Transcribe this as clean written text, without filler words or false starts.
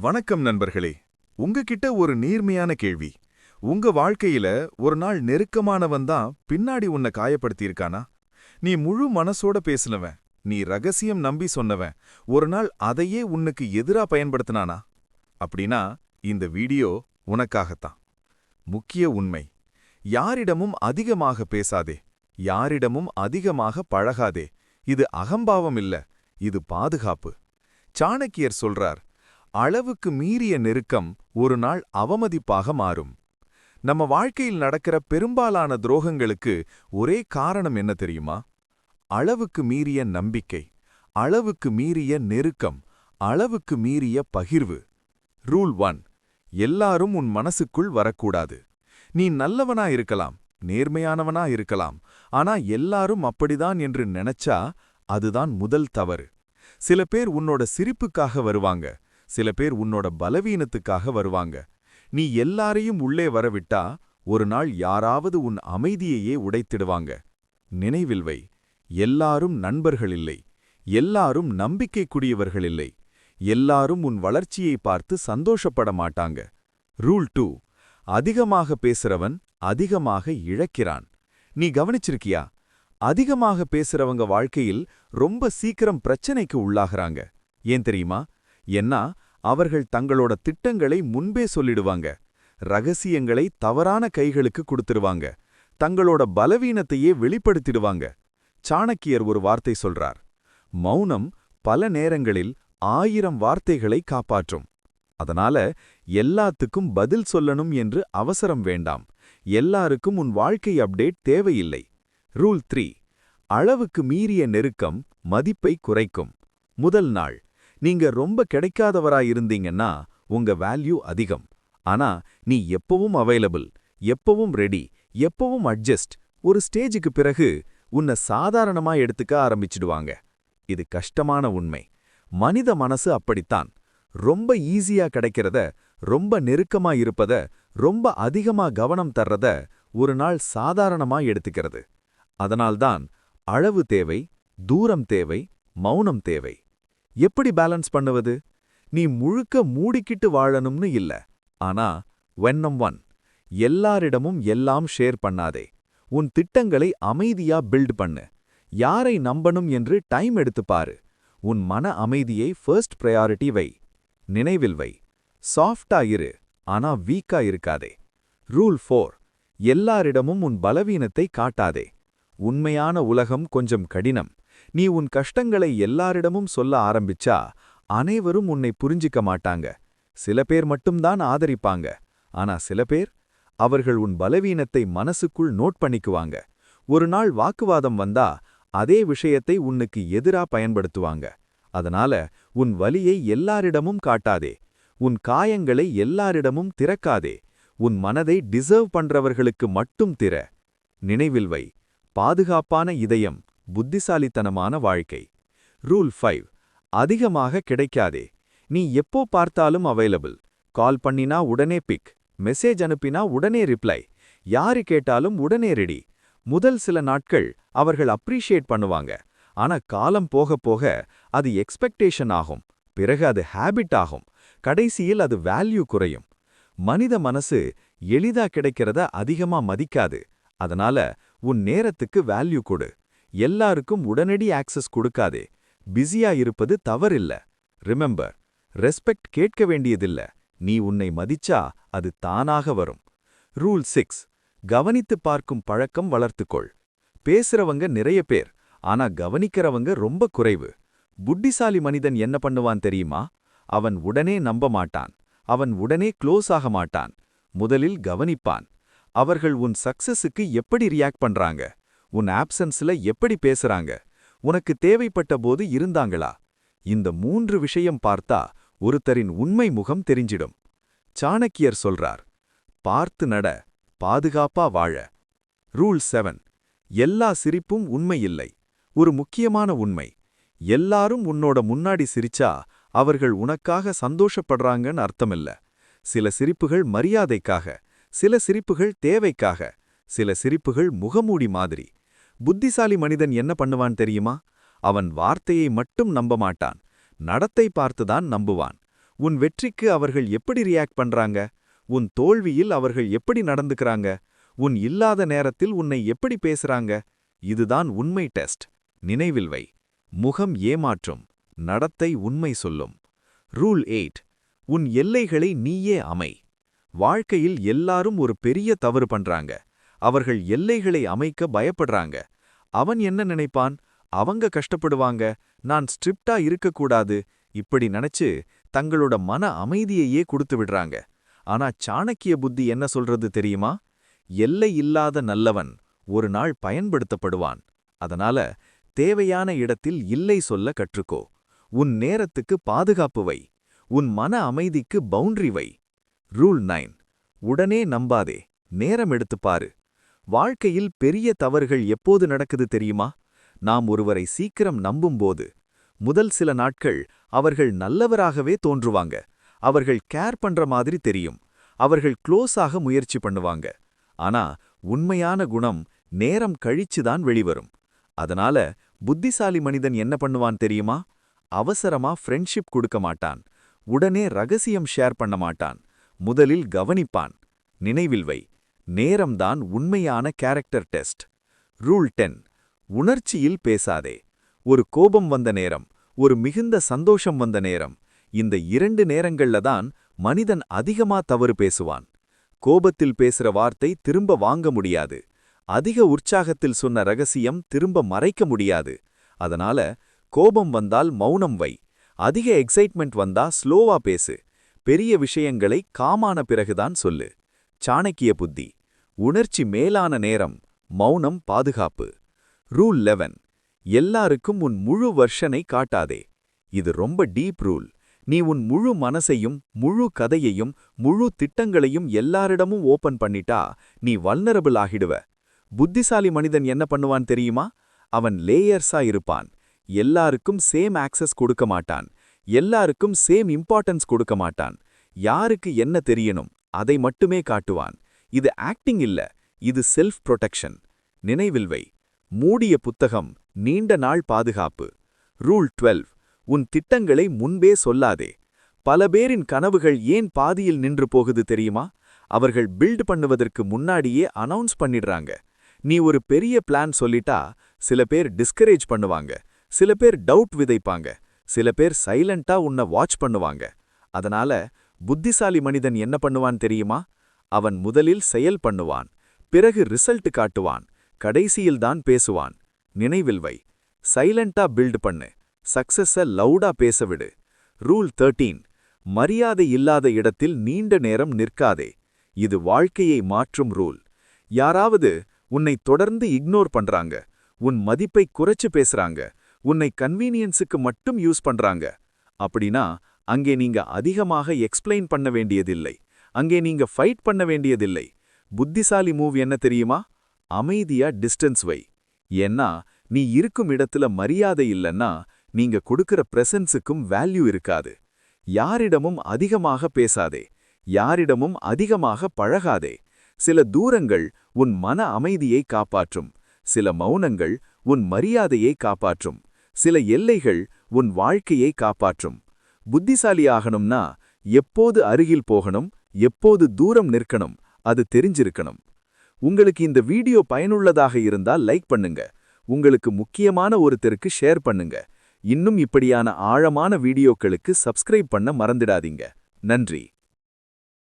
வணக்கம் நண்பர்களே. உங்ககிட்ட ஒரு நேர்மையான கேள்வி. உங்க வாழ்க்கையில ஒரு நாள் நெருக்கமானவன் தான் பின்னாடி உன்னை காயப்படுத்தியிருக்கானா? நீ முழு மனசோட பேசினவன், நீ ரகசியம் நம்பி சொன்னவன், ஒரு நாள் அதையே உன்னுக்கு எதிரா பயன்படுத்தினானா? அப்படின்னா இந்த வீடியோ உனக்காகத்தான். முக்கிய உண்மை: யாரிடமும் அதிகமாக பேசாதே, யாரிடமும் அதிகமாக பழகாதே. இது அகம்பாவம் இல்ல, இது பாதுகாப்பு. சாணக்கியர் சொல்றார், அளவுக்கு மீறிய நெருக்கம் ஒரு நாள் அவமதிப்பாக மாறும். நம்ம வாழ்க்கையில் நடக்கிற பெரும்பாலான துரோகங்களுக்கு ஒரே காரணம் என்ன தெரியுமா? அளவுக்கு மீறிய நம்பிக்கை, அளவுக்கு மீறிய நெருக்கம், அளவுக்கு மீறிய பகிர்வு. ரூல் 1: எல்லாரும் உன் மனசுக்குள் வரக்கூடாது. நீ நல்லவனா இருக்கலாம், நேர்மையானவனா இருக்கலாம், ஆனா எல்லாரும் அப்படிதான் என்று நினைச்சா அதுதான் முதல் தவறு. சில பேர் உன்னோட சிரிப்புக்காக வருவாங்க, சில பேர் உன்னோட பலவீனத்துக்காக வருவாங்க. நீ எல்லாரையும் உள்ளே வரவிட்டா ஒரு நாள் யாராவது உன் அமைதியையே உடைத்திடுவாங்க. நினைவில் வை, எல்லாரும் நண்பர்களில்லை, எல்லாரும் நம்பிக்கைக்குரியவர்களில்லை, எல்லாரும் உன் வளர்ச்சியை பார்த்து சந்தோஷப்பட மாட்டாங்க. ரூல் 2: அதிகமாக பேசுறவன் அதிகமாக இழக்கிறான். நீ கவனிச்சிருக்கியா? அதிகமாக பேசுறவங்க வாழ்க்கையில் ரொம்ப சீக்கிரம் பிரச்சனைக்கு உள்ளாகிறாங்க. ஏன் தெரியுமா? ஏன்னா அவர்கள் தங்களோட திட்டங்களை முன்பே சொல்லிடுவாங்க, ரகசியங்களை தவறான கைகளுக்கு கொடுத்துடுவாங்க, தங்களோட பலவீனத்தையே வெளிப்படுத்திடுவாங்க. சாணக்கியர் ஒரு வார்த்தை சொல்றார்: மௌனம் பல நேரங்களில் 1000 வார்த்தைகளை காப்பாற்றும். அதனால எல்லாத்துக்கும் பதில் சொல்லணும் என்று அவசரம் வேண்டாம். எல்லாருக்கும் உன் வாழ்க்கை அப்டேட் தேவையில்லை. ரூல் 3: அளவுக்கு மீறிய நெருக்கம் மதிப்பை குறைக்கும். முதல் நாள் நீங்க ரொம்ப கிடைக்காதவராயிருந்தீங்கன்னா உங்க வேல்யூ அதிகம். ஆனா நீ எப்பவும் அவைலபிள், எப்பவும் ரெடி, எப்பவும் அட்ஜஸ்ட், ஒரு ஸ்டேஜுக்கு பிறகு உன்னை சாதாரணமா எடுத்துக்க ஆரம்பிச்சிடுவாங்க. இது கஷ்டமான உண்மை. மனித மனசு அப்படித்தான். ரொம்ப ஈஸியா கிடைக்கிறத, ரொம்ப நெருக்கமா இருப்பத, ரொம்ப அதிகமா கவனம் தர்றத ஒரு நாள் சாதாரணமா எடுத்துக்கிறது. அதனால்தான் அளவு தேவை, தூரம் தேவை, மௌனம் தேவை. எப்படி பேலன்ஸ் பண்ணுவது? நீ முழுக்க மூடிக்கிட்டு வாழணும்னு இல்ல, ஆனா வென்னம் 1: எல்லாரிடமும் எல்லாம் ஷேர் பண்ணாதே. உன் திட்டங்களை அமைதியா பில்ட் பண்ணு. யாரை நம்பணும் என்று டைம் எடுத்து பாரு. உன் மன அமைதியை ஃபர்ஸ்ட் பிரையாரிட்டி வை. நினைவில் வை, சாஃப்டா இரு, ஆனா வீக்கா இருக்காதே. ரூல் 4: எல்லாரிடமும் உன் பலவீனத்தை காட்டாதே. உண்மையான உலகம் கொஞ்சம் கடினம். நீ உன் கஷ்டங்களை எல்லாரிடமும் சொல்ல ஆரம்பிச்சா அனைவரும் உன்னை புரிஞ்சிக்க மாட்டாங்க. சில பேர் மட்டும்தான் ஆதரிப்பாங்க. ஆனா சில பேர், அவர்கள் உன் பலவீனத்தை மனசுக்குள் நோட் பண்ணிக்குவாங்க. ஒரு நாள் வாக்குவாதம் வந்தா அதே விஷயத்தை உன்னுக்கு எதிரா பயன்படுத்துவாங்க. அதனால உன் வலியை எல்லாரிடமும் காட்டாதே. உன் காயங்களை எல்லாரிடமும் திறக்காதே. உன் மனதை டிசர்வ் பண்றவர்களுக்கு மட்டும் திற. நினைவில் வை, பாதுகாப்பான இதயம் புத்திசாலித்தனமான வாழ்க்கை. ரூல் 5: அதிகமாக கிடைக்காதே. நீ எப்போ பார்த்தாலும் அவைலபிள். கால் பண்ணினா உடனே பிக், மெசேஜ் அனுப்பினா உடனே ரிப்ளை, யாரு கேட்டாலும் உடனே ரெடி. முதல் சில நாட்கள் அவர்கள் அப்ரிஷியேட் பண்ணுவாங்க. ஆனா காலம் போக போக அது எக்ஸ்பெக்டேஷன் ஆகும். பிறகு அது ஹேபிட் ஆகும். கடைசியில் அது வேல்யூ குறையும். மனித மனசு எளிதா கிடைக்கிறத அதிகமா மதிக்காது. அதனால உன் நேரத்துக்கு வேல்யூ கொடு. எல்லாருக்கும் உடனடி ஆக்சஸ் கொடுக்காதே. பிஸியா இருப்பது தவறில்ல. ரிமெம்பர், ரெஸ்பெக்ட் கேட்க வேண்டியதில்ல, நீ உன்னை மதிச்சா அது தானாக வரும். ரூல் 6: கவனித்து பார்க்கும் பழக்கம் வளர்த்துக்கொள். பேசுறவங்க நிறைய பேர், ஆனா கவனிக்கிறவங்க ரொம்ப குறைவு. புத்திசாலி மனிதன் என்ன பண்ணுவான் தெரியுமா? அவன் உடனே நம்ப மாட்டான், அவன் உடனே க்ளோஸ் ஆக மாட்டான். முதலில் கவனிப்பான். அவர்கள் உன் சக்சஸுக்கு எப்படி ரியாக்ட் பண்றாங்க, உன் ஆப்சன்ஸ்ல எப்படி பேசுறாங்க, உனக்கு தேவைப்பட்ட போது இருந்தாங்களா? இந்த 3 விஷயம் பார்த்தா ஒருத்தரின் உண்மை முகம் தெரிஞ்சிடும். சாணக்கியர் சொல்றார், பார்த்து நட, பாதுகாப்பா வாழ. ரூல் 7: எல்லா சிரிப்பும் உண்மையில்லை. ஒரு முக்கியமான உண்மை: எல்லாரும் உன்னோட முன்னாடி சிரிச்சா அவர்கள் உனக்காக சந்தோஷப்படுறாங்கன்னு அர்த்தமில்ல. சில சிரிப்புகள் மரியாதைக்காக, சில சிரிப்புகள் தேவைக்காக, சில சிரிப்புகள் முகமூடி மாதிரி. புத்திசாலி மனிதன் என்ன பண்ணுவான் தெரியுமா? அவன் வார்த்தையை மட்டும் நம்ப மாட்டான், நடத்தை பார்த்துதான் நம்புவான். உன் வெற்றிக்கு அவர்கள் எப்படி ரியாக்ட் பண்றாங்க? உன் தோல்வியில் அவர்கள் எப்படி நடந்துக்கறாங்க? உன் இல்லாத நேரத்தில் உன்னை எப்படி பேசுறாங்க? இதுதான் உண்மை டெஸ்ட். நினைவில் வை. முகம் ஏமாற்றும், நடத்தை உண்மை சொல்லும். ரூல் 8. உன் எல்லைகளை நீயே அமை. வாழ்க்கையில் எல்லாரும் ஒரு பெரிய தவறு பண்றாங்க. அவர்கள் எல்லைகளை அமைக்க பயப்படுறாங்க. அவன் என்ன நினைப்பான்? அவங்க கஷ்டப்படுவாங்க, நான் ஸ்ட்ரிப்டா இருக்கக்கூடாது, இப்படி நினைச்சு தங்களோட மன அமைதியையே கொடுத்து விடுறாங்க. ஆனா சாணக்கிய புத்தி என்ன சொல்றது தெரியுமா? எல்லை இல்லாத நல்லவன் ஒரு நாள் பயன்படுத்தப்படுவான். அதனால தேவையான இடத்தில் இல்லை சொல்ல கற்றுக்கோ. உன் நேரத்துக்கு பாதுகாப்பு வை. உன் மன அமைதிக்கு பவுண்டரி வை. ரூல் 9. உடனே நம்பாதே, நேரம் எடுத்துப் பாரு. வாழ்க்கையில் பெரிய தவறுகள் எப்போது நடக்குது தெரியுமா? நாம் ஒருவரை சீக்கிரம் நம்பும்போது. முதல் சில நாட்கள் அவர்கள் நல்லவராகவே தோன்றுவாங்க. அவர்கள் கேர் பண்ற மாதிரி தெரியும். அவர்கள் க்ளோஸாக முயற்சி பண்ணுவாங்க. ஆனா உண்மையான குணம் நேரம் கழிச்சுதான் வெளிவரும். அதனால புத்திசாலி மனிதன் என்ன பண்ணுவான் தெரியுமா? அவசரமா ஃப்ரெண்ட்ஷிப் கொடுக்க மாட்டான். உடனே ரகசியம் ஷேர் பண்ண மாட்டான். முதலில் கவனிப்பான். நினைவில் வை, நேரம்தான் உண்மையான கேரக்டர் டெஸ்ட். ரூல் 10. உணர்ச்சியில் பேசாதே. ஒரு கோபம் வந்த நேரம், ஒரு மிகுந்த சந்தோஷம் வந்த நேரம், இந்த 2 நேரங்கள்ல தான் மனிதன் அதிகமா தவறு பேசுவான். கோபத்தில் பேசுற வார்த்தை திரும்ப வாங்க முடியாது. அதிக உற்சாகத்தில் சொன்ன ரகசியம் திரும்ப மறைக்க முடியாது. அதனால கோபம் வந்தால் மௌனம் வை. அதிக எக்ஸைட்மெண்ட் வந்தா ஸ்லோவா பேசு. பெரிய விஷயங்களை காமான பிறகுதான் சொல்லு. சாணக்கிய புத்தி. உணர்ச்சி மேலான நேரம், மௌனம் பாதுகாப்பு. ரூல் 11. எல்லாருக்கும் உன் முழு வெர்ஷனை காட்டாதே. இது ரொம்ப டீப் ரூல். நீ உன் முழு மனசையும், முழு கதையையும், முழு திட்டங்களையும் எல்லாரிடமும் ஓபன் பண்ணிட்டா நீ வல்னரபிள் ஆகிடுவ. புத்திசாலி மனிதன் என்ன பண்ணுவான் தெரியுமா? அவன் லேயர்ஸா இருப்பான். எல்லாருக்கும் சேம் ஆக்சஸ் கொடுக்க மாட்டான். எல்லாருக்கும் சேம் இம்பார்ட்டன்ஸ் கொடுக்க மாட்டான். யாருக்கு என்ன தெரியணும் அதை மட்டுமே காட்டுவான். இது ஆக்டிங் இல்ல, இது செல்ஃப் புரொடெக்ஷன். நினைவில் வை, மூடிய புத்தகம், நீண்ட நாள் பாதுகாப்பு. ரூல் 12. உன் திட்டங்களை முன்பே சொல்லாதே. பல பேரின் கனவுகள் ஏன் பாதியில் நின்று போகுது தெரியுமா? அவர்கள் பில்ட் பண்ணுவதற்கு முன்னாடியே அனௌன்ஸ் பண்ணிடுறாங்க. நீ ஒரு பெரிய பிளான் சொல்லிட்டா சில பேர் டிஸ்கரேஜ் பண்ணுவாங்க, சில பேர் டவுட் விதைப்பாங்க, சில பேர் சைலண்டா உன்னை வாட்ச் பண்ணுவாங்க. அதனால புத்திசாலி மனிதன் என்ன பண்ணுவான் தெரியுமா? அவன் முதலில் செயல் பண்ணுவான், பிறகு ரிசல்ட் காட்டுவான், கடைசியில்தான் பேசுவான். நினைவில் வை, சைலண்டா பில்ட் பண்ணு, சக்சஸ லவுடா பேசவிடு. ரூல் 13. மரியாதை இல்லாத இடத்தில் நீண்ட நேரம் நிற்காதே. இது வாழ்க்கையை மாற்றும் ரூல். யாராவது உன்னை தொடர்ந்து இக்னோர் பண்றாங்க, உன் மதிப்பை குறைச்சு பேசுறாங்க, உன்னை கன்வீனியன்ஸுக்கு மட்டும் யூஸ் பண்றாங்க அப்படின்னா அங்கே நீங்க அதிகமாக எக்ஸ்பிளைன் பண்ண வேண்டியதில்லை. அங்கே நீங்க ஃபைட் பண்ண வேண்டியதில்லை. புத்திசாலி மூவ் என்ன தெரியுமா? அமைதியா டிஸ்டன்ஸ் வை. ஏன்னா நீ இருக்கும் இடத்துல மரியாதை இல்லைன்னா நீங்க கொடுக்கிற பிரசன்ஸுக்கும் வேல்யூ இருக்காது. யாரிடமும் அதிகமாக பேசாதே, யாரிடமும் அதிகமாக பழகாதே. சில தூரங்கள் உன் மன அமைதியை காப்பாற்றும். சில மௌனங்கள் உன் மரியாதையை காப்பாற்றும். சில எல்லைகள் உன் வாழ்க்கையை காப்பாற்றும். புத்திசாலி ஆகணும்னா எப்போது அருகில் போகணும், எப்போது தூரம் நிற்கணும், அது தெரிஞ்சிருக்கணும். உங்களுக்கு இந்த வீடியோ பயனுள்ளதாக இருந்தால் லைக் பண்ணுங்க. உங்களுக்கு முக்கியமான ஒருத்தருக்கு ஷேர் பண்ணுங்க. இன்னும் இப்படியான ஆழமான வீடியோக்களுக்கு சப்ஸ்கிரைப் பண்ண மறந்துடாதீங்க. நன்றி.